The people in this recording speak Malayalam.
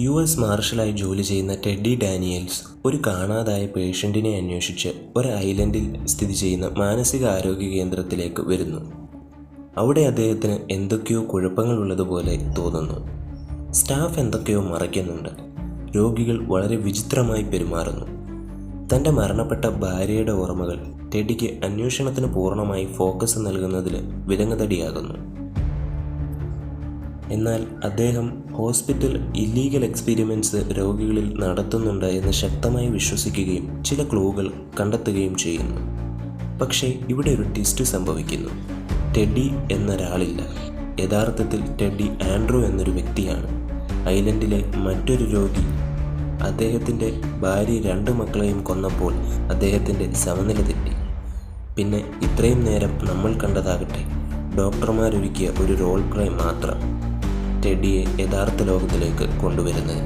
യു.എസ്. മാർഷലായി ജോലി ചെയ്യുന്ന ടെഡ്ഡി ഡാനിയൽസ് ഒരു കാണാതായ പേഷ്യൻറ്റിനെ അന്വേഷിച്ച് ഒരു ഐലൻഡിൽ സ്ഥിതി ചെയ്യുന്ന മാനസികാരോഗ്യ കേന്ദ്രത്തിലേക്ക് വരുന്നു. അവിടെ അദ്ദേഹത്തിന് എന്തൊക്കെയോ കുഴപ്പങ്ങളുള്ളതുപോലെ തോന്നുന്നു. സ്റ്റാഫ് എന്തൊക്കെയോ മറയ്ക്കുന്നുണ്ട്. രോഗികൾ വളരെ വിചിത്രമായി പെരുമാറുന്നു. തൻ്റെ മരണപ്പെട്ട ഭാര്യയുടെ ഓർമ്മകൾ ടെഡിക്ക് അന്വേഷണത്തിന് പൂർണ്ണമായി ഫോക്കസ് നൽകുന്നതിൽ വിലങ്ങുതടിയാകുന്നു. എന്നാൽ അദ്ദേഹം ഹോസ്പിറ്റൽ ഇല്ലീഗൽ എക്സ്പെരിമെൻറ്റ്സ് രോഗികളിൽ നടത്തുന്നുണ്ട് എന്ന് ശക്തമായി വിശ്വസിക്കുകയും ചില ക്ലൂകൾ കണ്ടെത്തുകയും ചെയ്യുന്നു. പക്ഷേ ഇവിടെ ഒരു ട്വിസ്റ്റ് സംഭവിക്കുന്നു. ടെഡ്ഡി എന്നൊരാളില്ല. യഥാർത്ഥത്തിൽ ടെഡ്ഡി ആൻഡ്രൂ എന്നൊരു വ്യക്തിയാണ്. ഐലൻഡിലെ മറ്റൊരു രോഗി. അദ്ദേഹത്തിൻ്റെ ഭാര്യ 2 മക്കളെയും കൊന്നപ്പോൾ അദ്ദേഹത്തിൻ്റെ സമനില തെറ്റി. പിന്നെ ഇത്രയും നേരം നമ്മൾ കണ്ടതാകട്ടെ ഡോക്ടർമാരൊരുക്കിയ ഒരു റോൾ പ്ലേ മാത്രം, ടെഡ്ഡിയെ യഥാർത്ഥ ലോകത്തിലേക്ക് കൊണ്ടുവരുന്നത്.